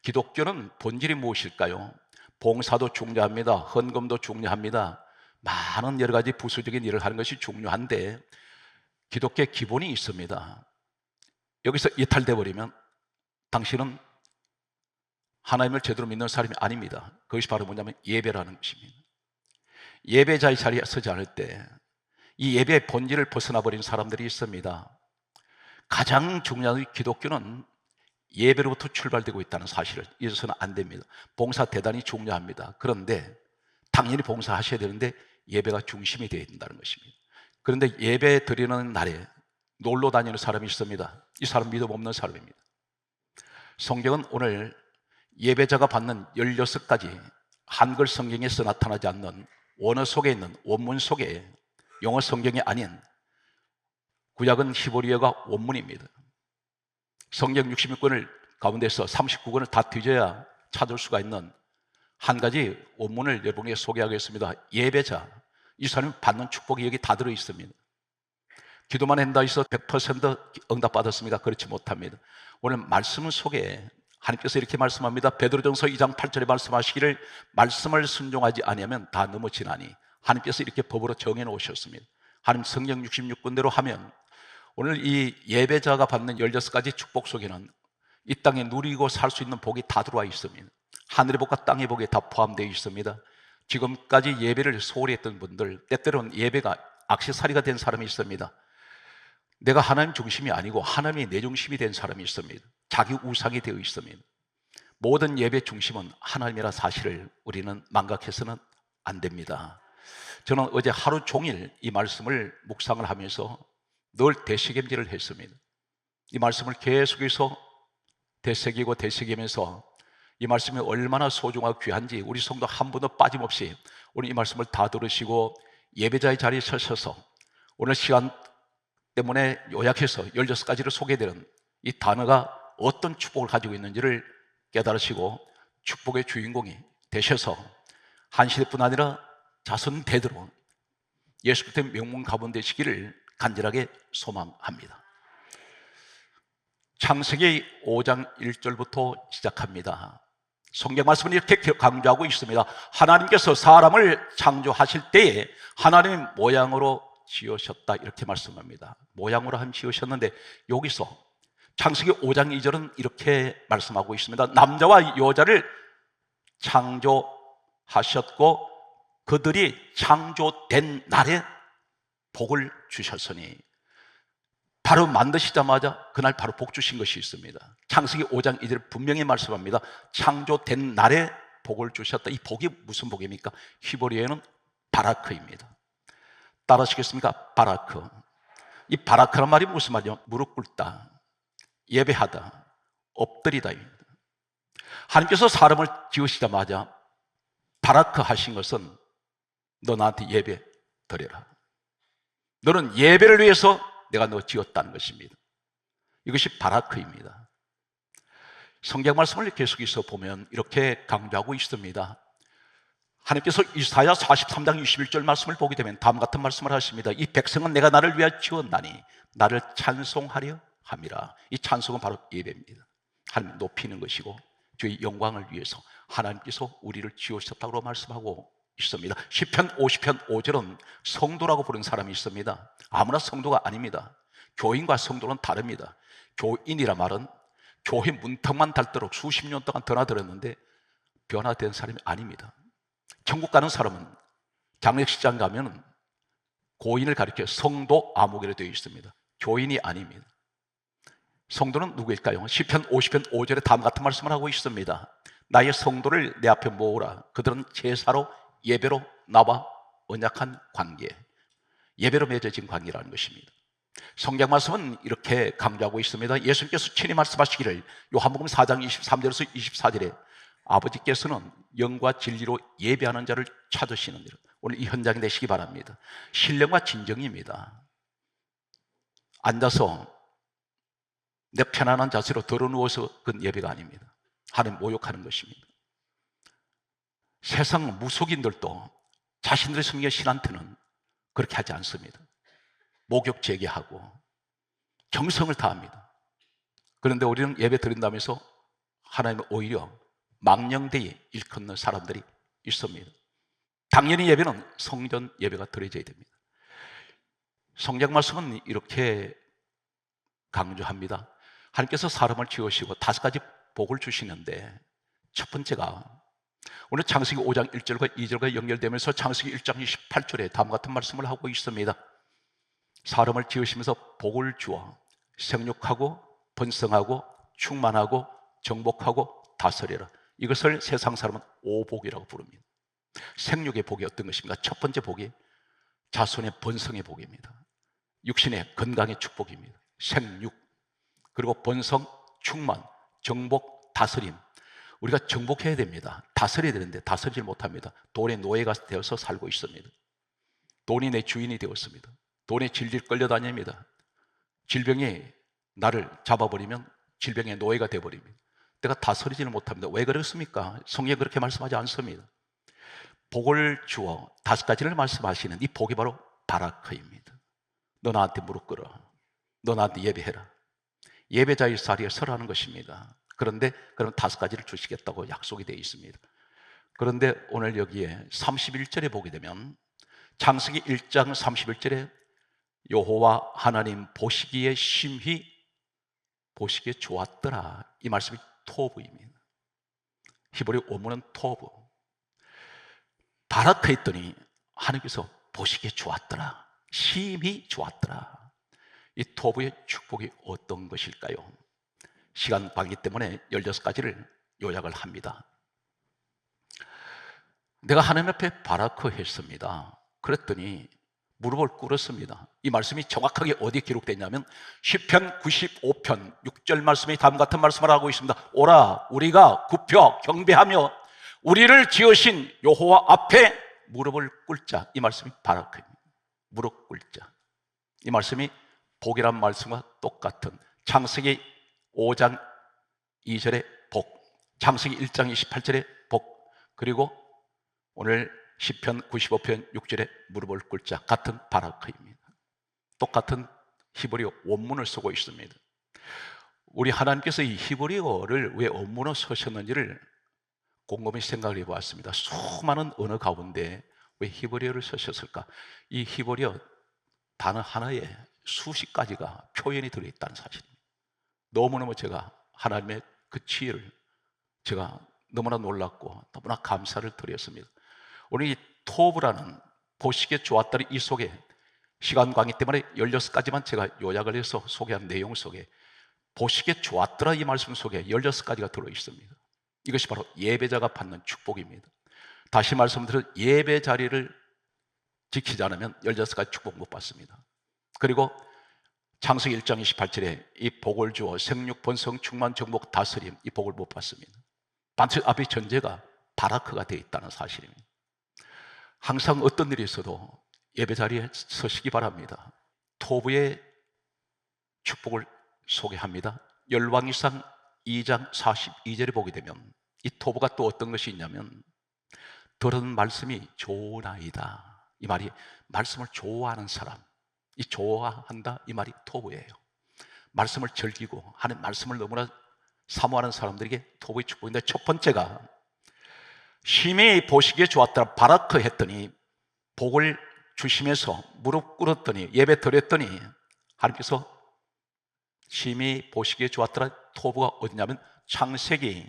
기독교는 본질이 무엇일까요? 봉사도 중요합니다. 헌금도 중요합니다. 많은 여러 가지 부수적인 일을 하는 것이 중요한데 기독교의 기본이 있습니다. 여기서 이탈돼 버리면 당신은 하나님을 제대로 믿는 사람이 아닙니다. 그것이 바로 뭐냐면 예배라는 것입니다. 예배자의 자리에 서지 않을 때 이 예배의 본질을 벗어나 버린 사람들이 있습니다. 가장 중요한 기독교는 예배로부터 출발되고 있다는 사실을 잊어서는 안 됩니다. 봉사 대단히 중요합니다. 그런데 당연히 봉사하셔야 되는데 예배가 중심이 되어야 된다는 것입니다. 그런데 예배 드리는 날에 놀러 다니는 사람이 있습니다. 이 사람 믿음 없는 사람입니다. 성경은 오늘 예배자가 받는 16가지 한글 성경에서 나타나지 않는 원어 속에 있는 원문 속에 영어 성경이 아닌 구약은 히브리어가 원문입니다. 성경 66권을 가운데서 39권을 다 뒤져야 찾을 수가 있는 한 가지 원문을 여러분에게 소개하겠습니다. 예배자, 이 사람이 받는 축복이 여기 다 들어 있습니다. 기도만 한다 해서 100% 응답받았습니다. 그렇지 못합니다. 오늘 말씀 속에 하나님께서 이렇게 말씀합니다. 베드로전서 2장 8절에 말씀하시기를 말씀을 순종하지 아니하면 다 넘어지나니, 하나님께서 이렇게 법으로 정해 놓으셨습니다. 하나님 성경 66권대로 하면 오늘 이 예배자가 받는 16가지 축복 속에는 이 땅에 누리고 살 수 있는 복이 다 들어와 있습니다. 하늘의 복과 땅의 복이 다 포함되어 있습니다. 지금까지 예배를 소홀히 했던 분들, 때때로는 예배가 액세서리가 된 사람이 있습니다. 내가 하나님 중심이 아니고 하나님이 내 중심이 된 사람이 있습니다. 자기 우상이 되어 있습니다. 모든 예배 중심은 하나님이라 사실을 우리는 망각해서는 안 됩니다. 저는 어제 하루 종일 이 말씀을 묵상을 하면서 늘 되새김질을 했습니다. 이 말씀을 계속해서 되새기고 되새기면서 이 말씀이 얼마나 소중하고 귀한지 우리 성도 한 분도 빠짐없이 오늘 이 말씀을 다 들으시고 예배자의 자리에 서셔서 오늘 시간 때문에 요약해서 16가지를 소개되는 이 단어가 어떤 축복을 가지고 있는지를 깨달으시고 축복의 주인공이 되셔서 한 시대뿐 아니라 자손 대대로 예수 그리스도의 명문 가문 되시기를 간절하게 소망합니다. 창세기 5장 1절부터 시작합니다. 성경 말씀은 이렇게 강조하고 있습니다. 하나님께서 사람을 창조하실 때에 하나님의 모양으로 지으셨다, 이렇게 말씀합니다. 모양으로 한 지으셨는데 여기서 창세기 5장 2절은 이렇게 말씀하고 있습니다. 남자와 여자를 창조하셨고 그들이 창조된 날에 복을 주셨으니, 바로 만드시자마자 그날 바로 복 주신 것이 있습니다. 창세기 5장 2절 분명히 말씀합니다. 창조된 날에 복을 주셨다. 이 복이 무슨 복입니까? 히브리어에는 바라크입니다. 따라하시겠습니까? 바라크. 이 바라크란 말이 무슨 말이냐? 무릎 꿇다, 예배하다, 엎드리다. 하나님께서 사람을 지으시자마자 바라크 하신 것은 너 나한테 예배 드려라. 너는 예배를 위해서 내가 너 지었다는 것입니다. 이것이 바라크입니다. 성경 말씀을 계속해서 보면 이렇게 강조하고 있습니다. 하나님께서 이사야 43장 21절 말씀을 보게 되면 다음 같은 말씀을 하십니다. 이 백성은 내가 나를 위하여 지었나니 나를 찬송하려 함이라. 이 찬송은 바로 예배입니다. 하나님 높이는 것이고 주의 영광을 위해서 하나님께서 우리를 지으셨다고 말씀하고 있습니다. 시편 50편 5절은 성도라고 부른 사람이 있습니다. 아무나 성도가 아닙니다. 교인과 성도는 다릅니다. 교인이라 말은 교회 문턱만 닳도록 수십 년 동안 드나들었는데 변화된 사람이 아닙니다. 천국 가는 사람은 장례식장 가면 고인을 가리켜 성도 아무개로 되어 있습니다. 교인이 아닙니다. 성도는 누구일까요? 시편 50편 5절에 다음 같은 말씀을 하고 있습니다. 나의 성도를 내 앞에 모으라. 그들은 제사로 예배로 나와 언약한 관계, 예배로 맺어진 관계라는 것입니다. 성경 말씀은 이렇게 강조하고 있습니다. 예수님께서 친히 말씀하시기를 요한복음 4장 23절에서 24절에 아버지께서는 영과 진리로 예배하는 자를 찾으시는 일. 오늘 이 현장이 되시기 바랍니다. 신령과 진정입니다. 앉아서 내 편안한 자세로 드러누워서 그건 예배가 아닙니다. 하나님 모욕하는 것입니다. 세상 무속인들도 자신들의 성경 신한테는 그렇게 하지 않습니다. 목욕 재개하고 정성을 다합니다. 그런데 우리는 예배 드린다면서 하나님은 오히려 망령되이 일컫는 사람들이 있습니다. 당연히 예배는 성전 예배가 드려져야 됩니다. 성경 말씀은 이렇게 강조합니다. 하나님께서 사람을 지으시고 5가지 복을 주시는데, 첫 번째가 오늘 창세기 5장 1절과 2절과 연결되면서 창세기 1장 28절에 다음과 같은 말씀을 하고 있습니다. 사람을 지으시면서 복을 주어 생육하고 번성하고 충만하고 정복하고 다스리라. 이것을 세상 사람은 오복이라고 부릅니다. 생육의 복이 어떤 것입니까? 첫 번째 복이 자손의 번성의 복입니다. 육신의 건강의 축복입니다. 생육, 그리고 번성, 충만, 정복, 다스림. 우리가 정복해야 됩니다. 다스려야 되는데 다스리지 못합니다. 돈의 노예가 되어서 살고 있습니다. 돈이 내 주인이 되었습니다. 돈에 질질 끌려다닙니다. 질병이 나를 잡아버리면 질병의 노예가 되어버립니다. 내가 다스리지는 못합니다. 왜 그렇습니까? 성경에 그렇게 말씀하지 않습니다. 복을 주어 5가지를 말씀하시는 이 복이 바로 바라크입니다. 너 나한테 무릎 꿇어. 너 나한테 예배해라. 예배자의 자리에 서라는 것입니다. 그런데 그럼 5가지를 주시겠다고 약속이 되어 있습니다. 그런데 오늘 여기에 31절에 보게 되면 창세기 1장 31절에 여호와 하나님 보시기에 심히 보시기에 좋았더라. 이 말씀이 토브입니다. 히브리 원문은 토브. 바라크 했더니 하나님께서 보시기에 좋았더라. 심히 좋았더라. 이 토브의 축복이 어떤 것일까요? 시간 관계 때문에 16가지를 요약을 합니다. 내가 하나님 앞에 바라크 했습니다. 그랬더니 무릎을 꿇었습니다. 이 말씀이 정확하게 어디에 기록되냐면 시편 95편 6절 말씀이 다음 같은 말씀을 하고 있습니다. 오라 우리가 굽혀 경배하며 우리를 지으신 여호와 앞에 무릎을 꿇자. 이 말씀이 바라크입니다. 무릎 꿇자. 이 말씀이 복이란 말씀과 똑같은 창세기 5장 2절의 복, 창세기 1장 28절의 복, 그리고 오늘 시편 95편 6절에 무릎을 꿇자. 같은 바라크입니다. 똑같은 히브리어 원문을 쓰고 있습니다. 우리 하나님께서 이 히브리어를 왜 원문으로 쓰셨는지를 곰곰이 생각을 해보았습니다. 수많은 언어 가운데 왜 히브리어를 쓰셨을까? 이 히브리어 단어 하나에 수십 가지가 표현이 들어있다는 사실입니다. 너무너무 제가 하나님의 그 지혜를 제가 너무나 놀랐고 너무나 감사를 드렸습니다. 오늘 이 토브라는 보시기에 좋았다는 이 속에 시간 관계 때문에 16가지만 제가 요약을 해서 소개한 내용 속에 보시기에 좋았더라 이 말씀 속에 16가지가 들어있습니다. 이것이 바로 예배자가 받는 축복입니다. 다시 말씀드려 예배 자리를 지키지 않으면 16가지 축복 못 받습니다. 그리고 창세기 1장 28절에 이 복을 주어 생육, 번성, 충만, 정복, 다스림 이 복을 못 받습니다. 반드시 앞의 전제가 바라크가 되어 있다는 사실입니다. 항상 어떤 일이 있어도 예배 자리에 서시기 바랍니다. 토브의 축복을 소개합니다. 열왕기상 2장 42절에 보게 되면 이 토브가 또 어떤 것이 있냐면 들은 말씀이 좋으나이다. 이 말이 말씀을 좋아하는 사람, 이 좋아한다 이 말이 토브예요. 말씀을 즐기고 하는 말씀을 너무나 사모하는 사람들에게 토브의 축복인데 첫 번째가 심히 보시기에 좋았더라. 바라크 했더니 복을 주시면서 무릎 꿇었더니 예배 드렸더니 하나님께서 심히 보시기에 좋았더라. 토브가 어디냐면 창세기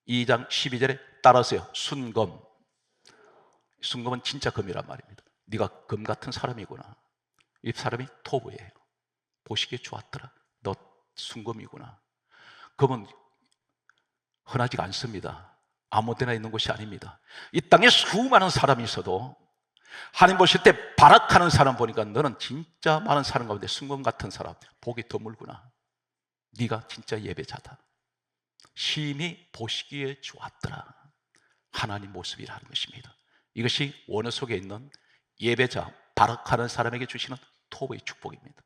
2장 12절에 따라서요. 순금. 순금은 진짜 금이란 말입니다. 네가 금 같은 사람이구나. 이 사람이 토브예요. 보시기에 좋았더라. 너 순금이구나. 금은 흔하지가 않습니다. 아무 데나 있는 곳이 아닙니다. 이 땅에 수많은 사람이 있어도 하나님 보실 때 바락하는 사람 보니까 너는 진짜 많은 사람 가운데 순금 같은 사람, 복이 드물구나. 네가 진짜 예배자다. 심히 보시기에 좋았더라. 하나님 모습이라는 것입니다. 이것이 원어 속에 있는 예배자, 바락하는 사람에게 주시는 토브의 축복입니다.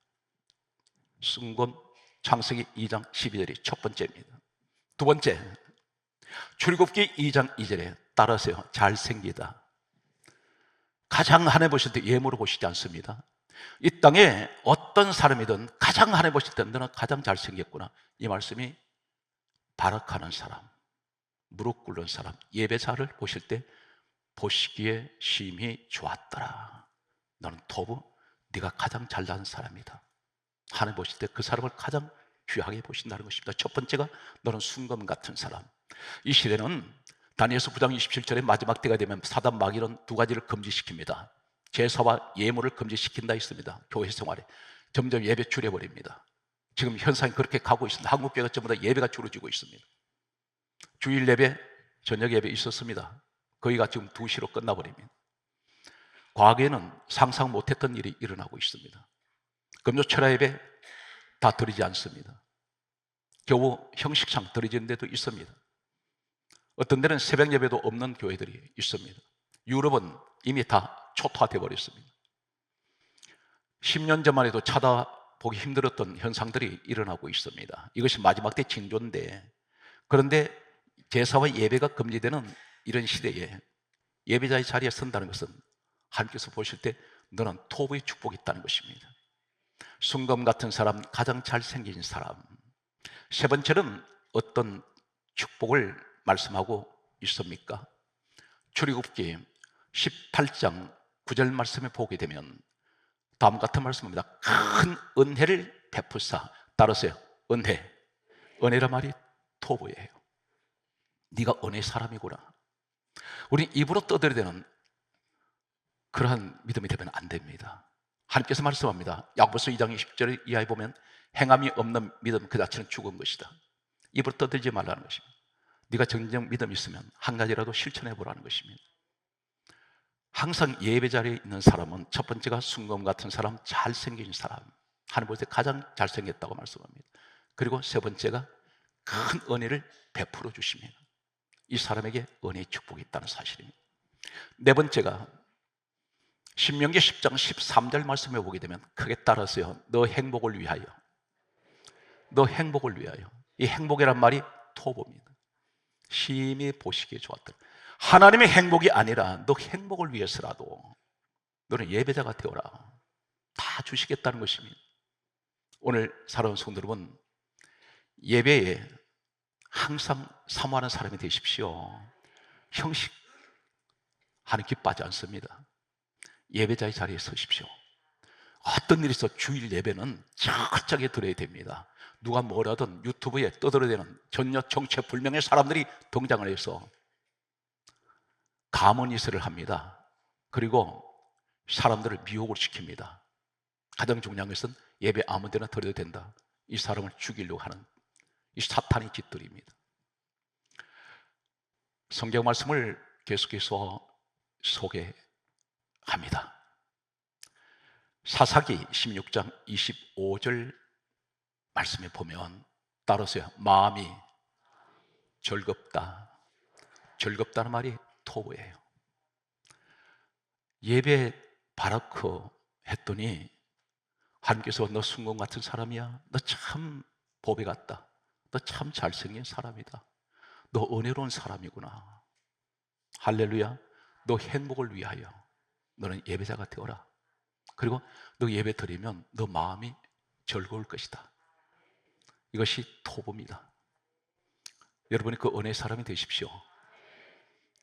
순금 창세기 2장 12절이 첫 번째입니다. 두 번째, 출애굽기 2장 2절에 따라서요. 잘생기다. 가장 하나님 보실 때 예물을 보시지 않습니다. 이 땅에 어떤 사람이든 가장 하나님 보실 때 너는 가장 잘생겼구나. 이 말씀이 바락하는 사람, 무릎 꿇는 사람, 예배자를 보실 때 보시기에 심히 좋았더라. 너는 토부, 네가 가장 잘난 사람이다. 하나님 보실 때 그 사람을 가장 귀하게 보신다는 것입니다. 첫 번째가 너는 순금 같은 사람. 이 시대는 다니엘서 9장 27절에 마지막 때가 되면 사단 마귀는 두 가지를 금지시킵니다. 제사와 예물을 금지시킨다 했습니다. 교회 생활에 점점 예배 줄여버립니다. 지금 현상이 그렇게 가고 있습니다. 한국 교회가 전부 다 예배가 줄어지고 있습니다. 주일 예배, 저녁 예배 있었습니다. 거기가 지금 2시로 끝나버립니다. 과거에는 상상 못했던 일이 일어나고 있습니다. 금요철야 예배 다 드리지 않습니다. 겨우 형식상 드리는 데도 있습니다. 어떤 데는 새벽 예배도 없는 교회들이 있습니다. 유럽은 이미 다 초토화되어 버렸습니다. 10년 전만 해도 찾아보기 힘들었던 현상들이 일어나고 있습니다. 이것이 마지막 때 징조인데, 그런데 제사와 예배가 금지되는 이런 시대에 예배자의 자리에 선다는 것은 하나님께서 보실 때 너는 토부의 축복이 있다는 것입니다. 순금 같은 사람, 가장 잘생긴 사람. 세 번째는 어떤 축복을 말씀하고 있습니까? 출애굽기 18장 9절 말씀에 보게 되면 다음 같은 말씀입니다. 큰 은혜를 베푸사. 따르세요. 은혜. 은혜란 말이 토부예요. 네가 은혜 사람이구나. 우리 입으로 떠들어대는 그러한 믿음이 되면 안 됩니다. 하나님께서 말씀합니다. 야고보서 2장 20절 이하에 보면 행함이 없는 믿음 그 자체는 죽은 것이다. 입으로 떠들지 말라는 것입니다. 네가 정정 믿음이 있으면 한 가지라도 실천해 보라는 것입니다. 항상 예배 자리에 있는 사람은 첫 번째가 순금 같은 사람, 잘생긴 사람. 하나님 볼 때 가장 잘생겼다고 말씀합니다. 그리고 세 번째가 큰 은혜를 베풀어 주시면 이 사람에게 은혜의 축복이 있다는 사실입니다. 네 번째가 신명기 10장 13절 말씀에 보게 되면 크게 따라서요. 너 행복을 위하여. 너 행복을 위하여. 이 행복이란 말이 토보입니다. 심히 보시기에 좋았다. 하나님의 행복이 아니라 너 행복을 위해서라도 너는 예배자가 되어라. 다 주시겠다는 것입니다. 오늘 사랑하는 성도 여러분, 예배에 항상 사모하는 사람이 되십시오. 형식 하는 기뻐하지 않습니다. 예배자의 자리에 서십시오. 어떤 일이 있어 주일 예배는 철저하게 드려야 됩니다. 누가 뭐라든 유튜브에 떠들어대는 전혀 정체불명의 사람들이 등장을 해서 가문이설을 합니다. 그리고 사람들을 미혹을 시킵니다. 가장 중요한 것은 예배 아무 데나 드려도 된다. 이 사람을 죽이려고 하는 이 사탄의 짓들입니다. 성경 말씀을 계속해서 소개합니다. 사사기 16장 25절 말씀에 보면 따라서요. 마음이 즐겁다. 즐겁다는 말이 토부예요. 예배 바라크 했더니 하나님께서 너 순금 같은 사람이야. 너 참 보배 같다. 너 참 잘생긴 사람이다. 너 은혜로운 사람이구나. 할렐루야. 너 행복을 위하여 너는 예배자가 되어라. 그리고 너 예배 드리면 너 마음이 즐거울 것이다. 이것이 토부입니다. 여러분이 그 은혜의 사람이 되십시오.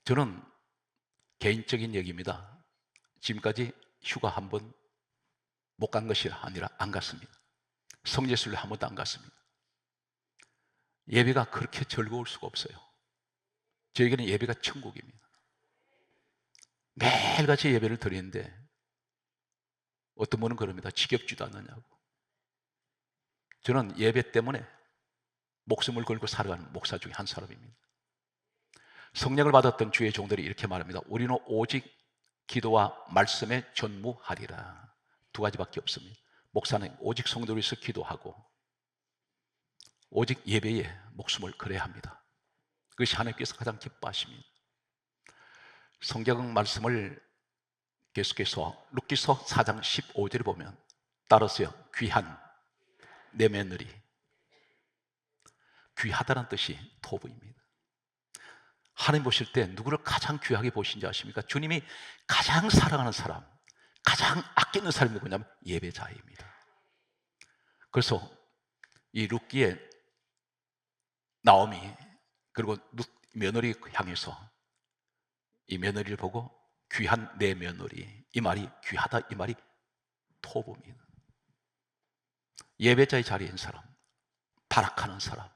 저는 개인적인 얘기입니다. 지금까지 휴가 한 번 못 간 것이 아니라 안 갔습니다. 성지순례 한 번도 안 갔습니다. 예배가 그렇게 즐거울 수가 없어요. 저에게는 예배가 천국입니다. 매일같이 예배를 드리는데 어떤 분은 그럽니다. 지겹지도 않느냐고. 저는 예배 때문에 목숨을 걸고 살아가는 목사 중에 한 사람입니다. 성령을 받았던 주의 종들이 이렇게 말합니다. 우리는 오직 기도와 말씀에 전무하리라. 두 가지밖에 없습니다. 목사는 오직 성도를 위해서 기도하고 오직 예배에 목숨을 걸어야 합니다. 그것이 하나님께서 가장 기뻐하십니다. 성경 말씀을 계속해서 룻기서 4장 15절에 보면 따라서요. 귀한 내 며느리. 귀하다는 뜻이 토부입니다. 하나님 보실 때 누구를 가장 귀하게 보신지 아십니까? 주님이 가장 사랑하는 사람, 가장 아끼는 사람이 누구냐면 예배자입니다. 그래서 이 룻기에 나오미 그리고 며느리 향해서 이 며느리를 보고 귀한 내 며느리, 이 말이 귀하다, 이 말이 토부입니다. 예배자의 자리에 있는 사람, 발악하는 사람,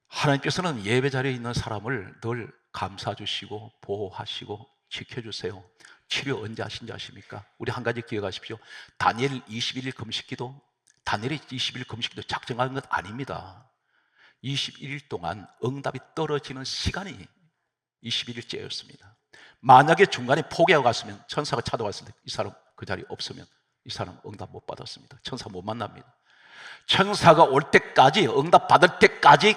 하나님께서는 예배 자리에 있는 사람을 늘 감싸 주시고 보호하시고 지켜주세요. 치료 언제 하신지 아십니까? 우리 한 가지 기억하십시오. 다니엘 21일 금식기도, 다니엘의 21일 금식기도 작정한 것 아닙니다. 21일 동안 응답이 떨어지는 시간이 21일째였습니다. 만약에 중간에 포기하고 갔으면, 천사가 찾아왔을 때 이 사람 그 자리에 없으면 이 사람 응답 못 받았습니다. 천사 못 만납니다. 천사가 올 때까지, 응답 받을 때까지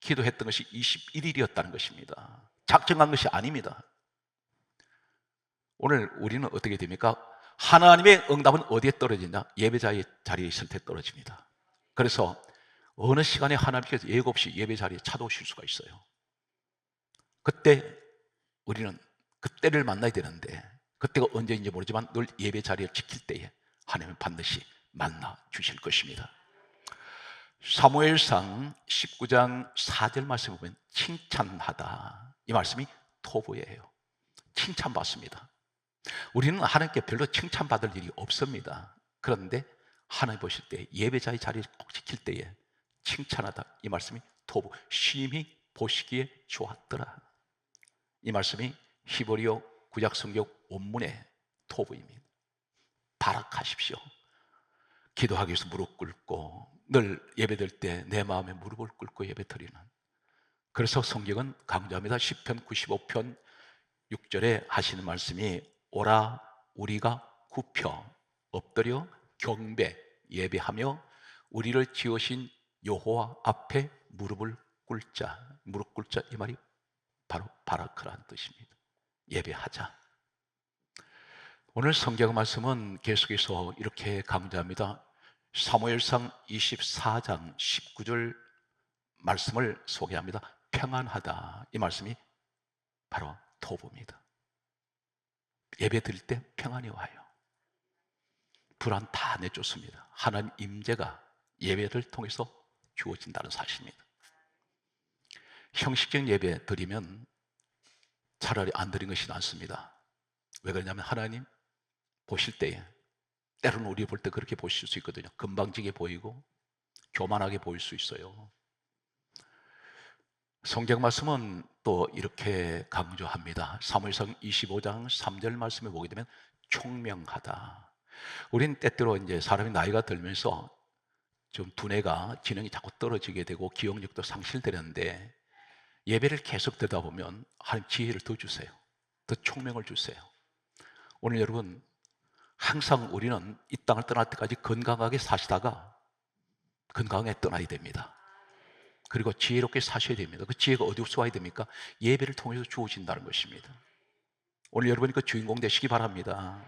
기도했던 것이 21일이었다는 것입니다. 작정한 것이 아닙니다. 오늘 우리는 어떻게 됩니까? 하나님의 응답은 어디에 떨어지냐? 예배자의 자리에 있을 때 떨어집니다. 그래서 어느 시간에 하나님께서 예고 없이 예배 자리에 찾아오실 수가 있어요. 그때 우리는 그때를 만나야 되는데, 그때가 언제인지 모르지만 늘 예배 자리를 지킬 때에 하나님은 반드시 만나 주실 것입니다. 사무엘상 19장 4절 말씀을 보면 칭찬하다, 이 말씀이 토부예요. 칭찬받습니다. 우리는 하나님께 별로 칭찬받을 일이 없습니다. 그런데 하나님 보실 때 예배자의 자리를 꼭 지킬 때에 칭찬하다, 이 말씀이 토부, 심히 보시기에 좋았더라, 이 말씀이 히브리어 구약성경 원문의 토부입니다. 발악하십시오. 기도하기 위해서 무릎 꿇고, 늘 예배드릴 때 내 마음에 무릎을 꿇고 예배드리는, 그래서 성경은 강조합니다. 시편 95편 6절에 하시는 말씀이 오라 우리가 굽혀 엎드려 경배 예배하며 우리를 지으신 여호와 앞에 무릎을 꿇자. 무릎 꿇자, 이 말이 바로 바라크라는 뜻입니다. 예배하자. 오늘 성경 말씀은 계속해서 이렇게 강조합니다. 사무엘상 24장 19절 말씀을 소개합니다. 평안하다, 이 말씀이 바로 토부입니다. 예배 드릴 때 평안이 와요. 불안 다 내쫓습니다. 하나님 임재가 예배를 통해서 주어진다는 사실입니다. 형식적 예배 드리면 차라리 안 드린 것이 낫습니다. 왜 그러냐면 하나님 보실 때에, 때로는 우리 볼 때 그렇게 보실 수 있거든요. 건방지게 보이고 교만하게 보일 수 있어요. 성경 말씀은 또 이렇게 강조합니다. 사무엘상 25장 3절 말씀에 보게 되면 총명하다. 우린 때때로 이제 사람이 나이가 들면서 좀 두뇌가 지능이 자꾸 떨어지게 되고 기억력도 상실되는데, 예배를 계속 듣다 보면 하나님 지혜를 더 주세요. 더 총명을 주세요. 오늘 여러분, 항상 우리는 이 땅을 떠날 때까지 건강하게 사시다가 건강하게 떠나야 됩니다. 그리고 지혜롭게 사셔야 됩니다. 그 지혜가 어디서 와야 됩니까? 예배를 통해서 주어진다는 것입니다. 오늘 여러분이 그 주인공 되시기 바랍니다.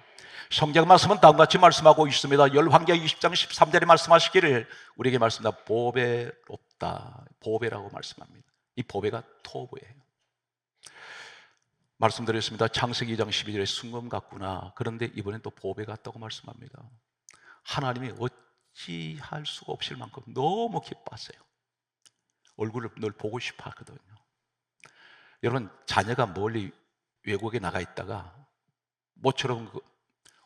성경 말씀은 다음과 같이 말씀하고 있습니다. 열왕기하 20장 13절에 말씀하시기를 우리에게 말씀합니다. 보배롭다, 보배라고 말씀합니다. 이 보배가 토부예요. 말씀드렸습니다. 창세기 2장 12절에 순금 같구나. 그런데 이번엔 또 보배 같다고 말씀합니다. 하나님이 어찌할 수가 없을 만큼 너무 기뻐하세요. 얼굴을 늘 보고 싶어 하거든요. 여러분, 자녀가 멀리 외국에 나가 있다가 모처럼 그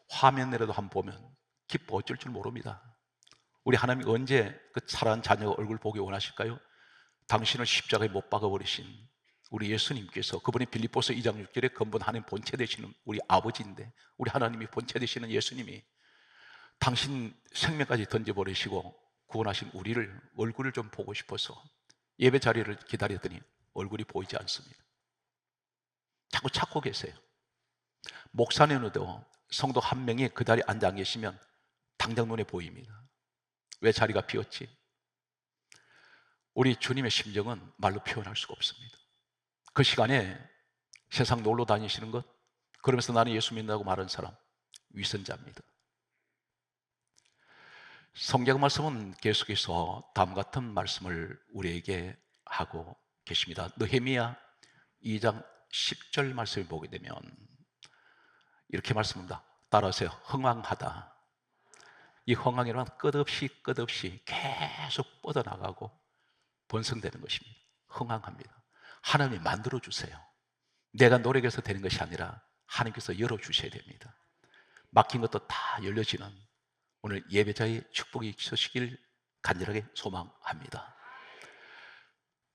화면이라도 한번 보면 기뻐 어쩔 줄 모릅니다. 우리 하나님이 언제 그 사랑하는 자녀 얼굴 보기 원하실까요? 당신을 십자가에 못 박아버리신 우리 예수님께서, 그분이 빌립보서 2장 6절에 근본 하나님 본체 되시는 우리 아버지인데, 우리 하나님이 본체 되시는 예수님이 당신 생명까지 던져버리시고 구원하신 우리를 얼굴을 좀 보고 싶어서 예배 자리를 기다렸더니 얼굴이 보이지 않습니다. 자꾸 찾고 계세요. 목사님도 성도 한 명이 그 자리에 앉아 계시면 당장 눈에 보입니다. 왜 자리가 비었지? 우리 주님의 심정은 말로 표현할 수가 없습니다. 그 시간에 세상 놀러 다니시는 것, 그러면서 나는 예수 믿는다고 말하는 사람, 위선자입니다. 성경 말씀은 계속해서 다음 같은 말씀을 우리에게 하고 계십니다. 느헤미야 2장 10절 말씀을 보게 되면 이렇게 말씀합니다. 따라하세요. 흥왕하다. 이 흥왕이란 끝없이 계속 뻗어나가고 번성되는 것입니다. 흥황합니다. 하나님이 만들어주세요. 내가 노력해서 되는 것이 아니라 하나님께서 열어주셔야 됩니다. 막힌 것도 다 열려지는 오늘 예배자의 축복이 있으시길 간절하게 소망합니다.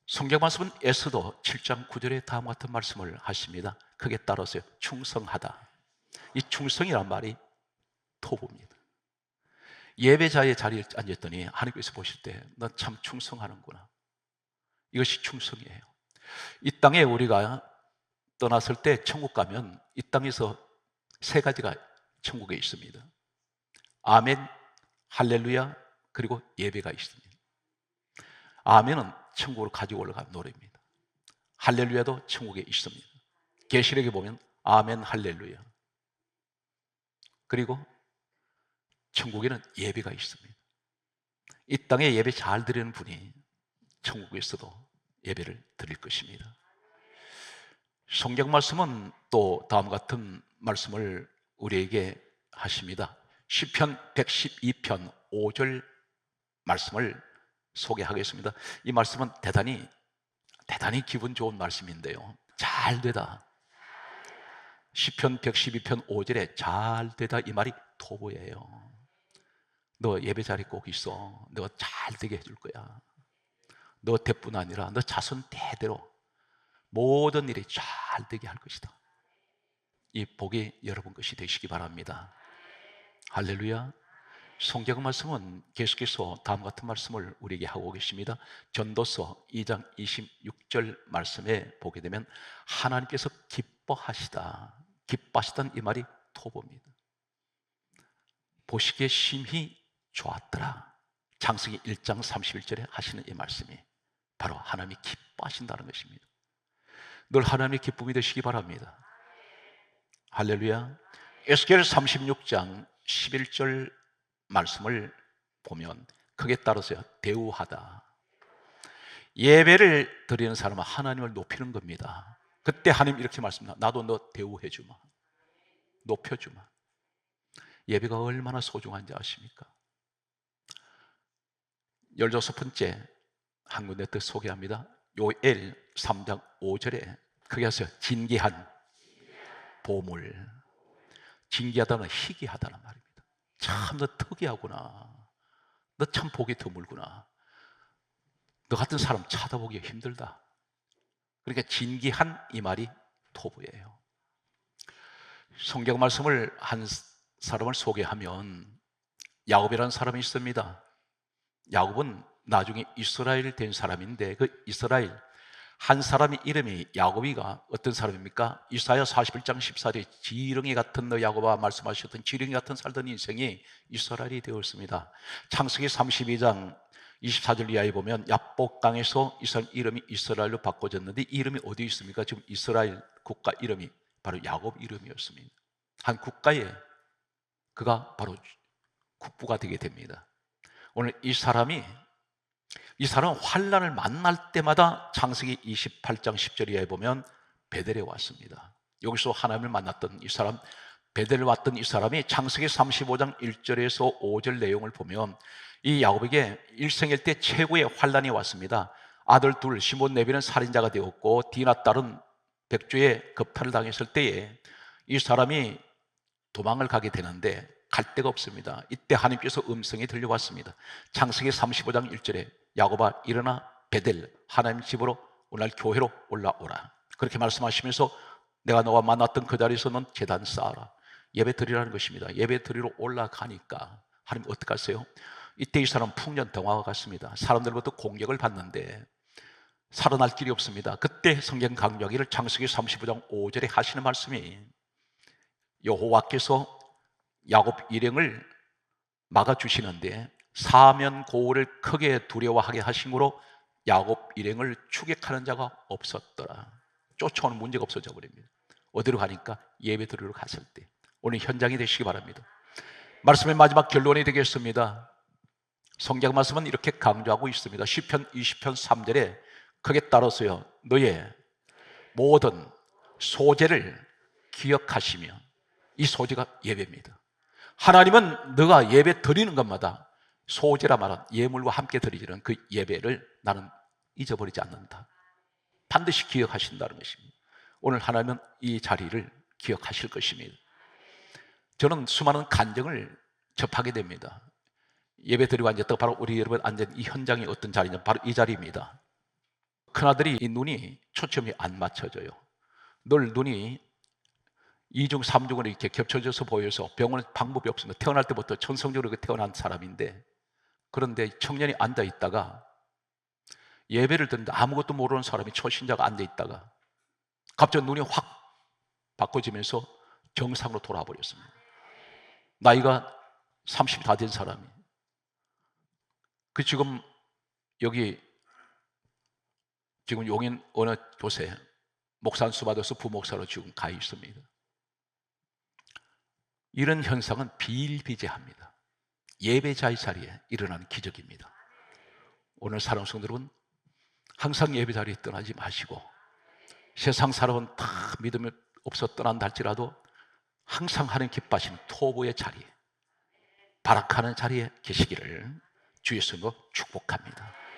성경 말씀은 에스더 7장 9절에 다음과 같은 말씀을 하십니다. 크게 따라서요. 충성하다. 이 충성이란 말이 토부입니다. 예배자의 자리에 앉았더니 하나님께서 보실 때 너 참 충성하는구나. 이것이 충성이에요. 이 땅에 우리가 떠났을 때 천국 가면 이 땅에서 세 가지가 천국에 있습니다. 아멘, 할렐루야, 그리고 예배가 있습니다. 아멘은 천국으로 가지고 올라간 노래입니다. 할렐루야도 천국에 있습니다. 계시록에 보면 아멘, 할렐루야. 그리고 천국에는 예배가 있습니다. 이 땅에 예배 잘 드리는 분이 천국에서도 예배를 드릴 것입니다. 성경 말씀은 또 다음과 같은 말씀을 우리에게 하십니다. 시편 112편 5절 말씀을 소개하겠습니다. 이 말씀은 대단히 기분 좋은 말씀인데요. 잘 되다. 시편 112편 5절에 잘 되다 이 말이 토부예요. 너 예배 자리 꼭 있어. 너 잘 되게 해줄 거야. 너 대뿐 아니라 너 자손 대대로 모든 일이 잘 되게 할 것이다. 이 복이 여러분 것이 되시기 바랍니다. 할렐루야. 성경 말씀은 계속해서 다음 같은 말씀을 우리에게 하고 계십니다. 전도서 2장 26절 말씀에 보게 되면 하나님께서 기뻐하시다는 이 말이 토보입니다. 보시기에 심히 좋았더라. 창세기 1장 31절에 하시는 이 말씀이 바로 하나님이 기뻐하신다는 것입니다. 늘 하나님의 기쁨이 되시기 바랍니다. 할렐루야. 에스겔 36장 11절 말씀을 보면 크게 따라서요. 대우하다. 예배를 드리는 사람은 하나님을 높이는 겁니다. 그때 하나님 이렇게 말씀합니다. 나도 너 대우해주마. 높여주마. 예배가 얼마나 소중한지 아십니까? 16번째 한 군데 더 소개합니다. 요엘 3장 5절에 크게 하세요. 진귀한 보물. 진귀하다는 희귀하다는 말입니다. 참 너 특이하구나. 너 참 보기 드물구나. 너 같은 사람 찾아보기 힘들다. 그러니까 진귀한 이 말이 토부예요. 성경 말씀을 한 사람을 소개하면 야곱이라는 사람이 있습니다. 야곱은 나중에 이스라엘 된 사람인데 그 이스라엘 한 사람의 이름이 야곱이가 어떤 사람입니까? 이사야 41장 14절에 지렁이 같은 너 야곱아 말씀하셨던 지렁이 같은 살던 인생이 이스라엘이 되었습니다. 창세기 32장 24절 이하에 보면 야복강에서 이스라엘 이름이 이스라엘로 바꿔졌는데 이 이름이 어디 있습니까? 지금 이스라엘 국가 이름이 바로 야곱 이름이었습니다. 한 국가에 그가 바로 국부가 되게 됩니다. 오늘 이 사람은 환난을 만날 때마다 창세기 28장 10절 이하에 보면 베델에 왔습니다. 여기서 하나님을 만났던 이 사람, 베델에 왔던 이 사람이 창세기 35장 1절에서 5절 내용을 보면 이 야곱에게 일생일 때 최고의 환난이 왔습니다. 아들 둘, 시몬 레위는 살인자가 되었고 디나 딸은 백주에 겁탈을 당했을 때에 이 사람이 도망을 가게 되는데 갈 데가 없습니다. 이때 하나님께서 음성이 들려왔습니다. 창세기 35장 1절에 야곱아 일어나 베델 하나님 집으로 오늘 교회로 올라오라. 그렇게 말씀하시면서 내가 너와 만났던 그 자리에서 넌 제단 쌓아라. 예배 드리라는 것입니다. 예배 드리러 올라가니까 하나님 어떡하세요? 이때 이 사람 풍년등화와 같습니다. 사람들부터 공격을 받는데 살아날 길이 없습니다. 그때 성경 강조하기를 창세기 35장 5절에 하시는 말씀이 여호와께서 야곱 일행을 막아주시는데 사면고울을 크게 두려워하게 하심으로 야곱 일행을 추격하는 자가 없었더라. 쫓아오는 문제가 없어져 버립니다. 어디로 가니까 예배 드리러 갔을 때. 오늘 현장이 되시기 바랍니다. 말씀의 마지막 결론이 되겠습니다. 성경 말씀은 이렇게 강조하고 있습니다. 시편 20편 3절에 크게 따라서요. 너의 모든 소재를 기억하시며 이 소재가 예배입니다. 하나님은 너가 예배 드리는 것마다 소재라 말한 예물과 함께 드리는 그 예배를 나는 잊어버리지 않는다. 반드시 기억하신다는 것입니다. 오늘 하나님은 이 자리를 기억하실 것입니다. 저는 수많은 간증을 접하게 됩니다. 예배 드리고 앉았다가 바로 우리 여러분 앉은 이 현장이 어떤 자리냐, 바로 이 자리입니다. 큰아들이 이 눈이 초점이 안 맞춰져요. 늘 눈이 2중, 3중으로 이렇게 겹쳐져서 보여서 병원에 방법이 없습니다. 태어날 때부터 천성적으로 태어난 사람인데, 그런데 청년이 앉아 있다가 예배를 듣는데 아무것도 모르는 사람이 초신자가 앉아 있다가 갑자기 눈이 확 바꿔지면서 정상으로 돌아와 버렸습니다. 나이가 30 다 된 사람이. 지금 여기 지금 용인 어느 곳에 목사 안수 받아서 부목사로 지금 가 있습니다. 이런 현상은 비일비재합니다. 예배자의 자리에 일어나는 기적입니다. 오늘 사랑하는 성도 여러분, 항상 예배 자리에 떠나지 마시고, 세상 사람은 다 믿음이 없어 떠난다 할지라도 항상 하나님 기뻐하시는 토부의 자리에, 바락하는 자리에 계시기를 주 예수님으로 축복합니다.